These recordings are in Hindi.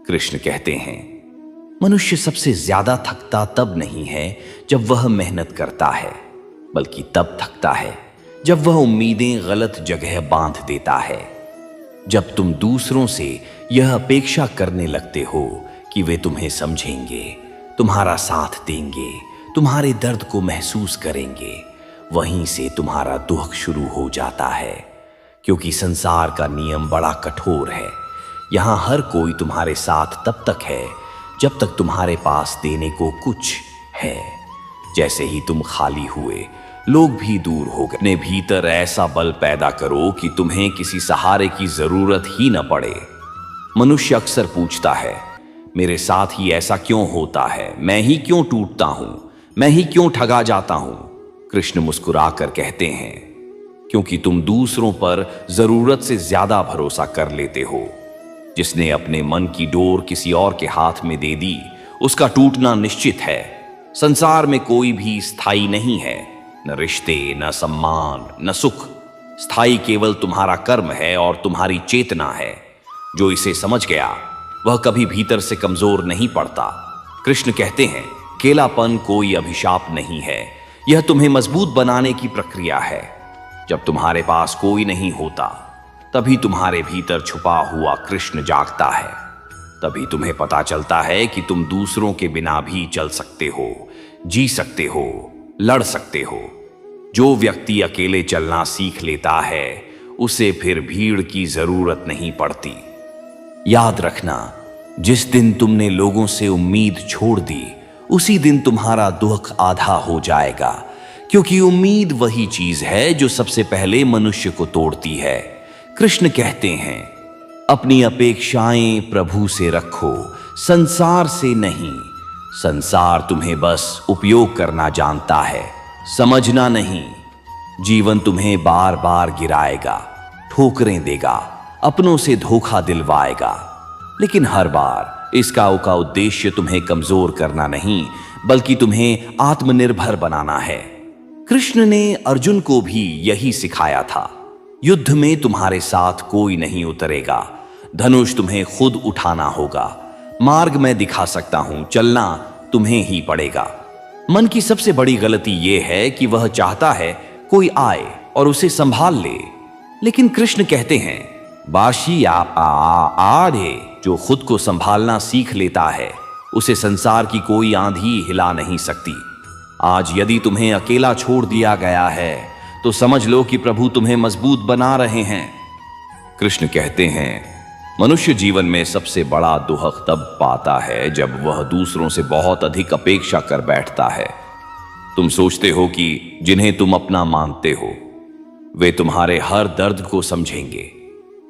कृष्ण कहते हैं, मनुष्य सबसे ज्यादा थकता तब नहीं है जब वह मेहनत करता है, बल्कि तब थकता है जब वह उम्मीदें गलत जगह बांध देता है। जब तुम दूसरों से यह अपेक्षा करने लगते हो कि वे तुम्हें समझेंगे, तुम्हारा साथ देंगे, तुम्हारे दर्द को महसूस करेंगे, वहीं से तुम्हारा दुख शुरू हो जाता है। क्योंकि संसार का नियम बड़ा कठोर है। यहां हर कोई तुम्हारे साथ तब तक है जब तक तुम्हारे पास देने को कुछ है। जैसे ही तुम खाली हुए, लोग भी दूर हो गए। अपने भीतर ऐसा बल पैदा करो कि तुम्हें किसी सहारे की जरूरत ही न पड़े। मनुष्य अक्सर पूछता है, मेरे साथ ही ऐसा क्यों होता है, मैं ही क्यों टूटता हूं, मैं ही क्यों ठगा जाता हूं। कृष्ण मुस्कुराकर कहते हैं, क्योंकि तुम दूसरों पर जरूरत से ज्यादा भरोसा कर लेते हो। जिसने अपने मन की डोर किसी और के हाथ में दे दी, उसका टूटना निश्चित है। संसार में कोई भी स्थायी नहीं है, न रिश्ते, न सम्मान, न सुख। स्थायी केवल तुम्हारा कर्म है और तुम्हारी चेतना है। जो इसे समझ गया वह कभी भीतर से कमजोर नहीं पड़ता। कृष्ण कहते हैं, अकेलापन कोई अभिशाप नहीं है, यह तुम्हें मजबूत बनाने की प्रक्रिया है। जब तुम्हारे पास कोई नहीं होता, तभी तुम्हारे भीतर छुपा हुआ कृष्ण जागता है। तभी तुम्हें पता चलता है कि तुम दूसरों के बिना भी चल सकते हो, जी सकते हो, लड़ सकते हो। जो व्यक्ति अकेले चलना सीख लेता है, उसे फिर भीड़ की जरूरत नहीं पड़ती। याद रखना, जिस दिन तुमने लोगों से उम्मीद छोड़ दी, उसी दिन तुम्हारा दुख आधा हो जाएगा। क्योंकि उम्मीद वही चीज है जो सबसे पहले मनुष्य को तोड़ती है। कृष्ण कहते हैं, अपनी अपेक्षाएं प्रभु से रखो, संसार से नहीं। संसार तुम्हें बस उपयोग करना जानता है, समझना नहीं। जीवन तुम्हें बार बार गिराएगा, ठोकरें देगा, अपनों से धोखा दिलवाएगा। लेकिन हर बार इसका उद्देश्य तुम्हें कमजोर करना नहीं, बल्कि तुम्हें आत्मनिर्भर बनाना है। कृष्ण ने अर्जुन को भी यही सिखाया था। युद्ध में तुम्हारे साथ कोई नहीं उतरेगा, धनुष तुम्हें खुद उठाना होगा। मार्ग मैं दिखा सकता हूं, चलना तुम्हें ही पड़ेगा। मन की सबसे बड़ी गलती यह है कि वह चाहता है कोई आए और उसे संभाल ले। लेकिन कृष्ण कहते हैं, बाशी आड़े, जो खुद को संभालना सीख लेता है, उसे संसार की कोई आंधी हिला नहीं सकती। आज यदि तुम्हें अकेला छोड़ दिया गया है, तो समझ लो कि प्रभु तुम्हें मजबूत बना रहे हैं। कृष्ण कहते हैं, मनुष्य जीवन में सबसे बड़ा दुख तब पाता है जब वह दूसरों से बहुत अधिक अपेक्षा कर बैठता है। तुम सोचते हो कि जिन्हें तुम अपना मानते हो, वे तुम्हारे हर दर्द को समझेंगे,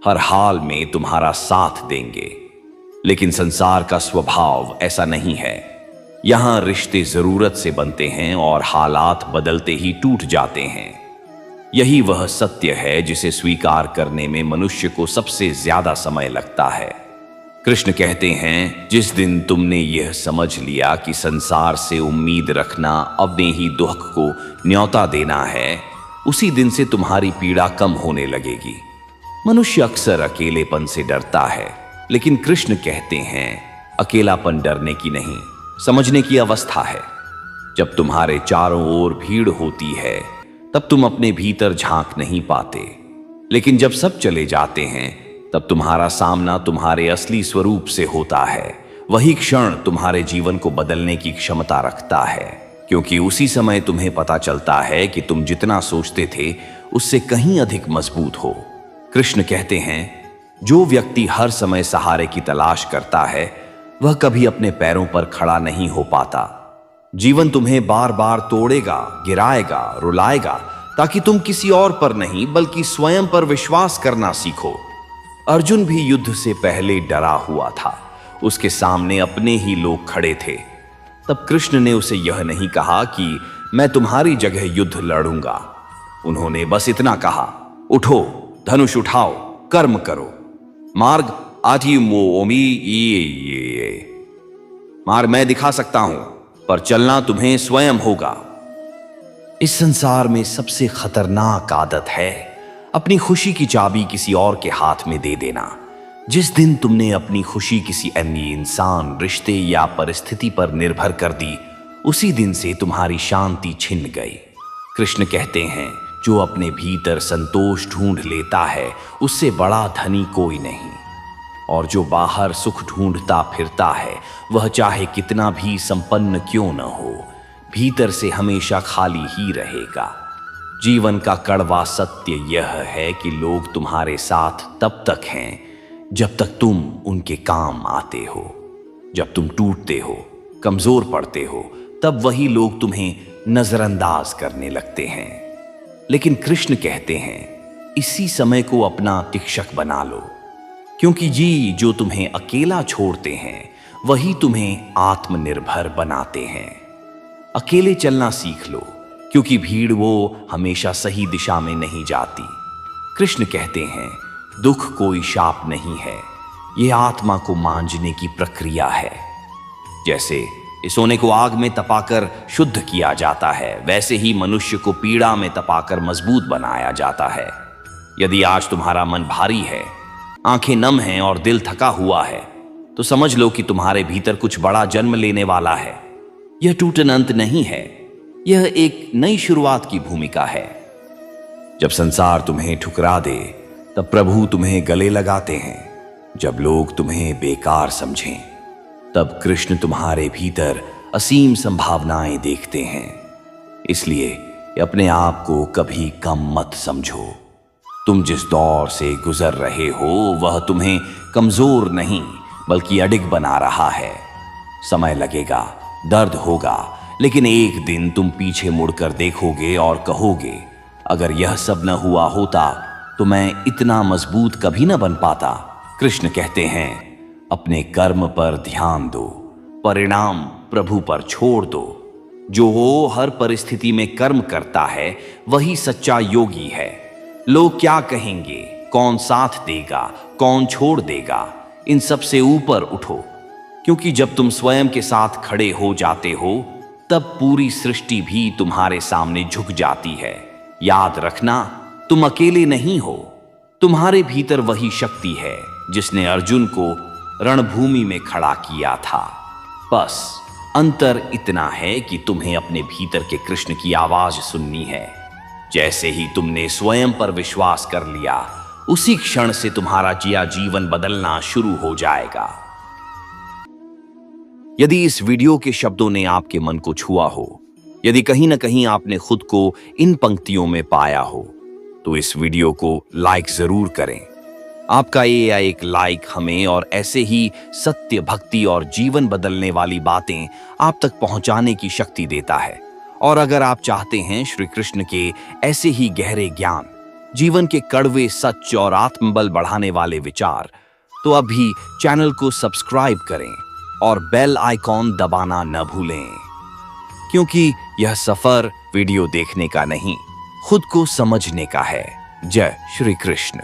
हर हाल में तुम्हारा साथ देंगे। लेकिन संसार का स्वभाव ऐसा नहीं है। यहां रिश्ते जरूरत से बनते हैं और हालात बदलते ही टूट जाते हैं। यही वह सत्य है जिसे स्वीकार करने में मनुष्य को सबसे ज्यादा समय लगता है। कृष्ण कहते हैं, जिस दिन तुमने यह समझ लिया कि संसार से उम्मीद रखना अपने ही दुख को न्योता देना है, उसी दिन से तुम्हारी पीड़ा कम होने लगेगी। मनुष्य अक्सर अकेलेपन से डरता है, लेकिन कृष्ण कहते हैं, अकेलापन डरने की नहीं, समझने की अवस्था है। जब तुम्हारे चारों ओर भीड़ होती है, तब तुम अपने भीतर झांक नहीं पाते। लेकिन जब सब चले जाते हैं, तब तुम्हारा सामना तुम्हारे असली स्वरूप से होता है। वही क्षण तुम्हारे जीवन को बदलने की क्षमता रखता है, क्योंकि उसी समय तुम्हें पता चलता है कि तुम जितना सोचते थे उससे कहीं अधिक मजबूत हो। कृष्ण कहते हैं, जो व्यक्ति हर समय सहारे की तलाश करता है, वह कभी अपने पैरों पर खड़ा नहीं हो पाता। जीवन तुम्हें बार बार तोड़ेगा, गिराएगा, रुलाएगा, ताकि तुम किसी और पर नहीं बल्कि स्वयं पर विश्वास करना सीखो। अर्जुन भी युद्ध से पहले डरा हुआ था। उसके सामने अपने ही लोग खड़े थे। तब कृष्ण ने उसे यह नहीं कहा कि मैं तुम्हारी जगह युद्ध लड़ूंगा। उन्होंने बस इतना कहा, उठो, धनुष उठाओ, कर्म करो। मार्ग आती मोमी ये मार्ग मैं दिखा सकता हूं, पर चलना तुम्हें स्वयं होगा। इस संसार में सबसे खतरनाक आदत है अपनी खुशी की चाबी किसी और के हाथ में दे देना। जिस दिन तुमने अपनी खुशी किसी अन्य इंसान, रिश्ते या परिस्थिति पर निर्भर कर दी, उसी दिन से तुम्हारी शांति छिन गई। कृष्ण कहते हैं, जो अपने भीतर संतोष ढूंढ लेता है उससे बड़ा धनी कोई नहीं, और जो बाहर सुख ढूंढता फिरता है वह चाहे कितना भी संपन्न क्यों न हो, भीतर से हमेशा खाली ही रहेगा। जीवन का कड़वा सत्य यह है कि लोग तुम्हारे साथ तब तक हैं जब तक तुम उनके काम आते हो। जब तुम टूटते हो, कमजोर पड़ते हो, तब वही लोग तुम्हें नजरअंदाज करने लगते हैं। लेकिन कृष्ण कहते हैं, इसी समय को अपना शिक्षक बना लो, क्योंकि जो तुम्हें अकेला छोड़ते हैं वही तुम्हें आत्मनिर्भर बनाते हैं। अकेले चलना सीख लो, क्योंकि भीड़ वो हमेशा सही दिशा में नहीं जाती। कृष्ण कहते हैं, दुख कोई शाप नहीं है, यह आत्मा को मांझने की प्रक्रिया है। जैसे इस सोने को आग में तपाकर शुद्ध किया जाता है, वैसे ही मनुष्य को पीड़ा में तपाकर मजबूत बनाया जाता है। यदि आज तुम्हारा मन भारी है, आंखें नम हैं और दिल थका हुआ है, तो समझ लो कि तुम्हारे भीतर कुछ बड़ा जन्म लेने वाला है। यह टूटन अंत नहीं है, यह एक नई शुरुआत की भूमिका है। जब संसार तुम्हें ठुकरा दे, तब प्रभु तुम्हें गले लगाते हैं। जब लोग तुम्हें बेकार समझें, तब कृष्ण तुम्हारे भीतर असीम संभावनाएं देखते हैं। इसलिए अपने आप को कभी कम मत समझो। तुम जिस दौर से गुजर रहे हो वह तुम्हें कमजोर नहीं बल्कि अडिग बना रहा है। समय लगेगा, दर्द होगा, लेकिन एक दिन तुम पीछे मुड़कर देखोगे और कहोगे, अगर यह सब न हुआ होता तो मैं इतना मजबूत कभी न बन पाता। कृष्ण कहते हैं, अपने कर्म पर ध्यान दो, परिणाम प्रभु पर छोड़ दो। जो हो हर परिस्थिति में कर्म करता है वही सच्चा योगी है। लोग क्या कहेंगे, कौन साथ देगा, कौन छोड़ देगा, इन सब से ऊपर उठो, क्योंकि जब तुम स्वयं के साथ खड़े हो जाते हो तब पूरी सृष्टि भी तुम्हारे सामने झुक जाती है। याद रखना, तुम अकेले नहीं हो। तुम्हारे भीतर वही शक्ति है जिसने अर्जुन को रणभूमि में खड़ा किया था। बस अंतर इतना है कि तुम्हें अपने भीतर के कृष्ण की आवाज सुननी है। जैसे ही तुमने स्वयं पर विश्वास कर लिया, उसी क्षण से तुम्हारा जीवन बदलना शुरू हो जाएगा। यदि इस वीडियो के शब्दों ने आपके मन को छुआ हो, यदि कहीं ना कहीं आपने खुद को इन पंक्तियों में पाया हो, तो इस वीडियो को लाइक जरूर करें। आपका ये एक लाइक हमें और ऐसे ही सत्य, भक्ति और जीवन बदलने वाली बातें आप तक पहुंचाने की शक्ति देता है। और अगर आप चाहते हैं श्री कृष्ण के ऐसे ही गहरे ज्ञान, जीवन के कड़वे सच और आत्मबल बढ़ाने वाले विचार, तो अभी चैनल को सब्सक्राइब करें और बेल आइकॉन दबाना न भूलें, क्योंकि यह सफर वीडियो देखने का नहीं, खुद को समझने का है। जय श्री कृष्ण।